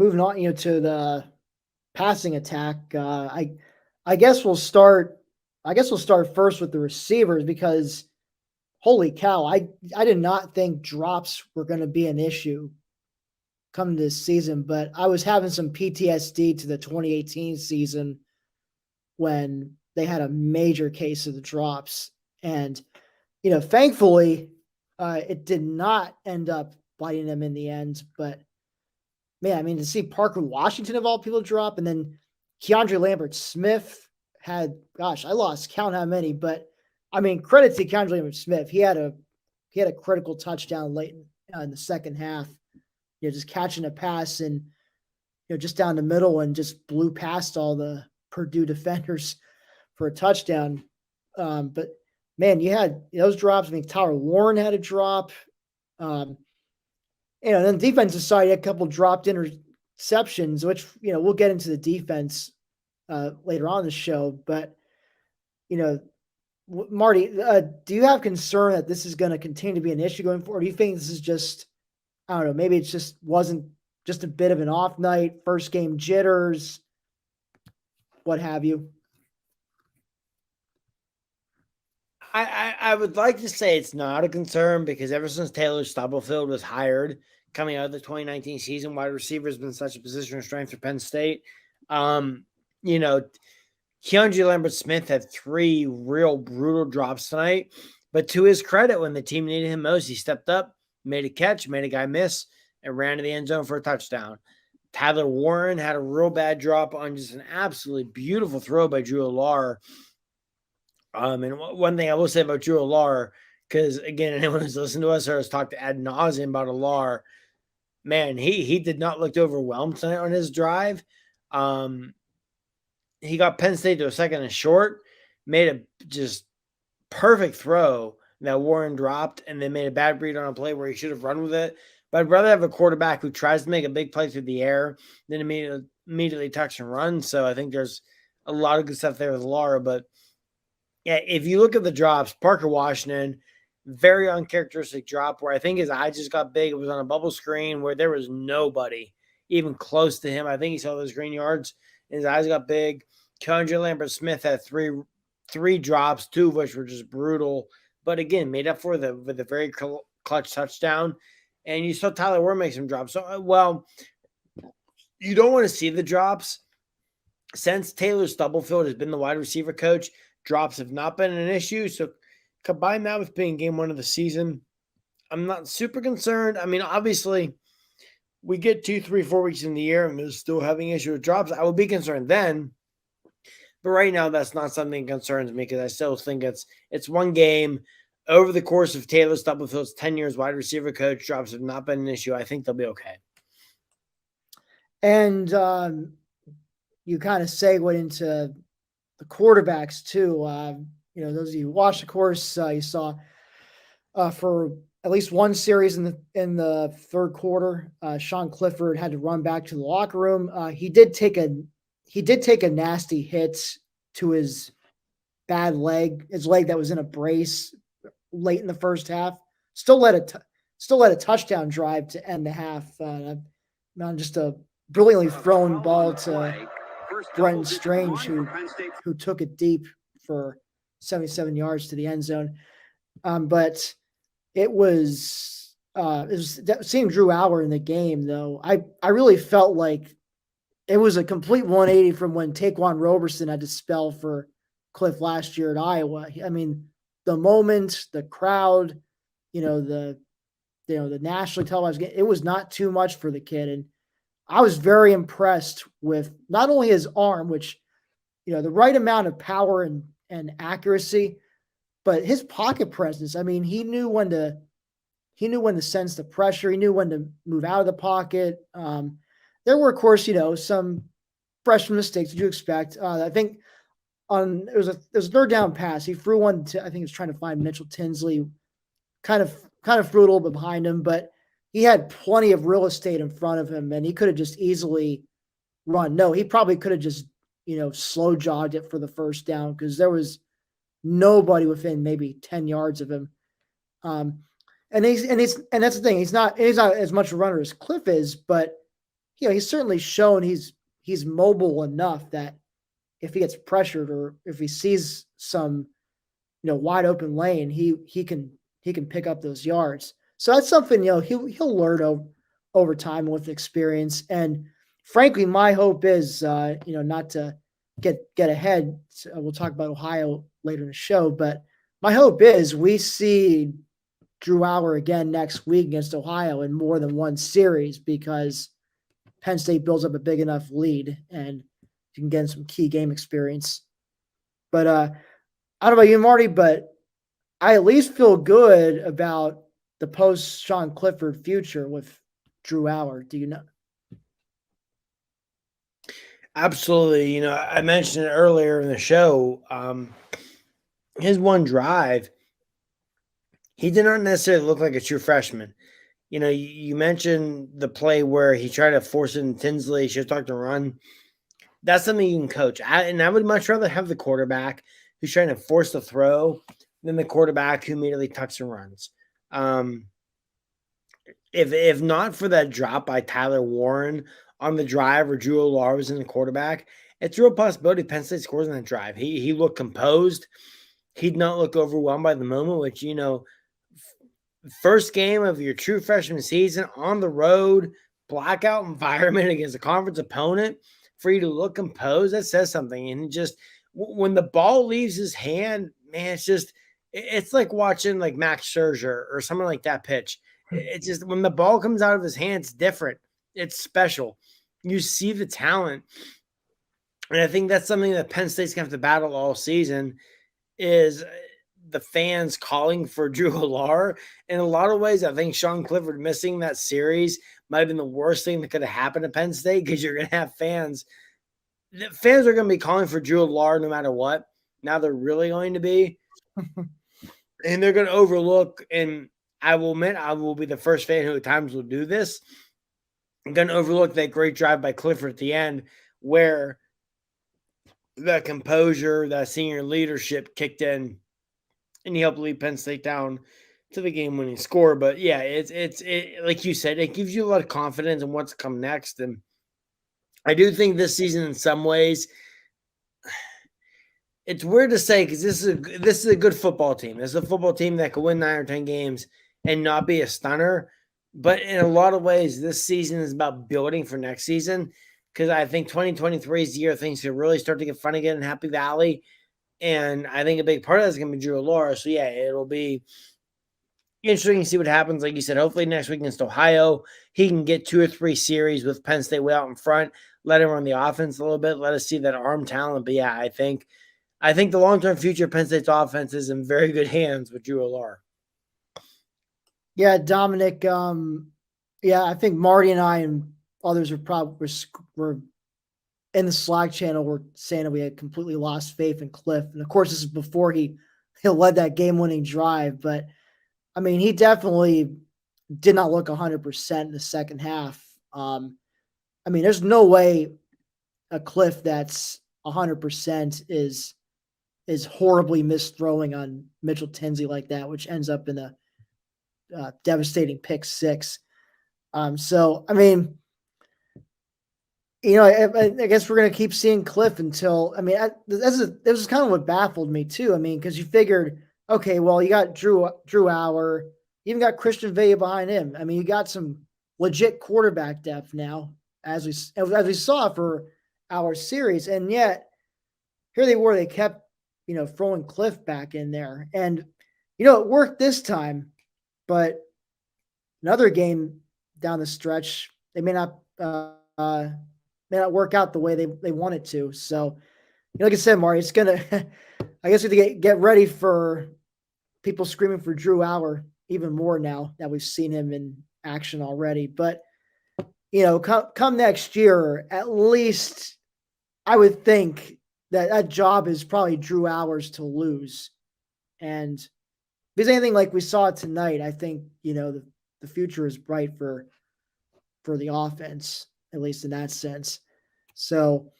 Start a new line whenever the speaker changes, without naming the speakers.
moving on, to the passing attack. I guess we'll start. I guess we'll start first with the receivers because holy cow, I did not think drops were going to be an issue coming this season, but I was having some PTSD to the 2018 season when they had a major case of the drops, and thankfully, it did not end up biting them in the end. But man, I mean, to see Parker Washington of all people drop, and then Keandre Lambert-Smith had, gosh, I lost count how many, but I mean, credit to Keandre Lambert-Smith. He had a critical touchdown late in the second half. Just catching a pass and just down the middle and just blew past all the Purdue defenders for a touchdown. But man, you had those drops. I mean, Tyler Warren had a drop. Then the defensive side had a couple dropped interceptions, which we'll get into the defense later on in the show. But Marty, do you have concern that this is going to continue to be an issue going forward? Or do you think this is just, I don't know, maybe it just wasn't just a bit of an off night, first game jitters, what have you?
I would like to say it's not a concern because ever since Taylor Stubblefield was hired coming out of the 2019 season, wide receiver has been such a position of strength for Penn State. Keandre Lambert-Smith had 3 real brutal drops tonight, but to his credit, when the team needed him most, he stepped up, made a catch, made a guy miss, and ran to the end zone for a touchdown. Tyler Warren had a real bad drop on just an absolutely beautiful throw by Drew Allar. And one thing I will say about Drew Allar, because again, anyone who's listened to us or has talked ad nauseum about Allar, man, he did not look overwhelmed tonight on his drive. He got Penn State to a second and short, made a just perfect throw that Warren dropped, and then made a bad read on a play where he should have run with it. But I'd rather have a quarterback who tries to make a big play through the air than immediately touch and run. So I think there's a lot of good stuff there with Allar, but yeah, if you look at the drops, Parker Washington, very uncharacteristic drop where I think his eye just got big. It was on a bubble screen where there was nobody even close to him. I think he saw those green yards and his eyes got big. Keandre Lambert-Smith had three drops, 2 of which were just brutal, but again, made up for with a very clutch touchdown. And you saw Tyler Warren make some drops. So, you don't want to see the drops. Since Taylor Stubblefield has been the wide receiver coach, drops have not been an issue. So combine that with being game 1 of the season, I'm not super concerned. I mean, obviously, we get 2, 3, 4 weeks in the year and they're still having issue with drops. I would be concerned then. But right now, that's not something that concerns me because I still think it's one game. Over the course of Taylor Stubblefield's 10 years wide receiver coach, drops have not been an issue. I think they'll be okay.
And you kind of segue into the quarterbacks too. Those of you who watched the course, you saw for at least one series in the third quarter, Sean Clifford had to run back to the locker room. He did take a nasty hit to his bad leg, his leg that was in a brace late in the first half. Still led a touchdown drive to end the half. On just a brilliantly thrown ball to Brenton Strange, who took it deep for 77 yards to the end zone. But it was seeing Drew Allar in the game, though. I really felt like it was a complete 180 from when Taquan Roberson had to spell for Cliff last year at Iowa. I mean, the moment, the crowd, the nationally televised game, it was not too much for the kid. And I was very impressed with not only his arm, which, the right amount of power and accuracy, but his pocket presence. I mean, he knew when to sense the pressure. He knew when to move out of the pocket. There were, of course, some freshman mistakes that you expect. I think there was a third down pass. He threw one to, I think he was trying to find Mitchell Tinsley, kind of threw it a little bit behind him, but he had plenty of real estate in front of him, and he could have just easily run. No, he probably could have just, slow jogged it for the first down because there was nobody within maybe 10 yards of him. And that's the thing. He's not as much a runner as Cliff is, but he's certainly shown he's mobile enough that if he gets pressured or if he sees some wide open lane, he can pick up those yards. So that's something he'll learn over time with experience. And frankly, my hope is not to get ahead. We'll talk about Ohio later in the show, but my hope is we see Drew Allar again next week against Ohio in more than one series because Penn State builds up a big enough lead and you can get some key game experience. But I don't know about you, Marty, but I at least feel good about the post Sean Clifford future with Drew Allar. Do you know?
Absolutely. I mentioned it earlier in the show. His one drive, he did not necessarily look like a true freshman. You mentioned the play where he tried to force it in Tinsley, should talk to run. That's something you can coach. I would much rather have the quarterback who's trying to force the throw than the quarterback who immediately tucks and runs. If not for that drop by Tyler Warren on the drive or Drew Allar was in the quarterback, it's a real possibility Penn State scores on that drive. He looked composed. He'd not look overwhelmed by the moment, which, first game of your true freshman season on the road, blackout environment against a conference opponent, for you to look composed, that says something. And just when the ball leaves his hand, man, it's like watching like Max Scherzer or someone like that pitch. It's just when the ball comes out of his hand, it's different. It's special. You see the talent. And I think that's something that Penn State's going to have to battle all season is the fans calling for Drew Allar. In a lot of ways, I think Sean Clifford missing that series might have been the worst thing that could have happened to Penn State because you're going to have fans. The fans are going to be calling for Drew Allar no matter what. Now they're really going to be. And they're going to overlook, and I will admit I will be the first fan who at times will do this. I'm going to overlook that great drive by Clifford at the end where the composure, that senior leadership kicked in, and he helped lead Penn State down to the game-winning score. But yeah, it's like you said, it gives you a lot of confidence in what's come next. And I do think this season, in some ways, it's weird to say because this is a good football team. This is a football team that could win 9 or 10 games and not be a stunner. But in a lot of ways, this season is about building for next season because I think 2023 is the year things can really start to get fun again in Happy Valley. And I think a big part of that is going to be Drew Allar. So, yeah, it'll be interesting to see what happens. Like you said, hopefully next week against Ohio, he can get 2 or 3 series with Penn State way out in front, let him run the offense a little bit, let us see that arm talent. But, yeah, I think the long-term future of Penn State's offense is in very good hands with Drew Allar.
Yeah, Dominic. I think Marty and I and others were in the Slack channel. We're saying that we had completely lost faith in Cliff, and of course, this is before he led that game-winning drive. But I mean, he definitely did not look 100% in the second half. I mean, there's no way a Cliff that's 100% is horribly misthrowing on Mitchell Tinsley like that, which ends up in a devastating pick 6. So, I mean, I guess we're going to keep seeing Cliff until, I mean, this is kind of what baffled me too. I mean, because you figured, okay, well, you got Drew Allar, you even got Christian Vega behind him. I mean, you got some legit quarterback depth now, as we saw for our series, and yet here they were. They kept, throwing Cliff back in there, and it worked this time. But another game down the stretch, they may not work out the way they want it to. So, like I said, Marty, it's gonna. I guess we have to get ready for people screaming for Drew Allar even more now that we've seen him in action already. But come next year, at least I would think that job is probably Drew Allar's to lose, and if there's anything like we saw tonight, I think the future is bright for the offense, at least in that sense. So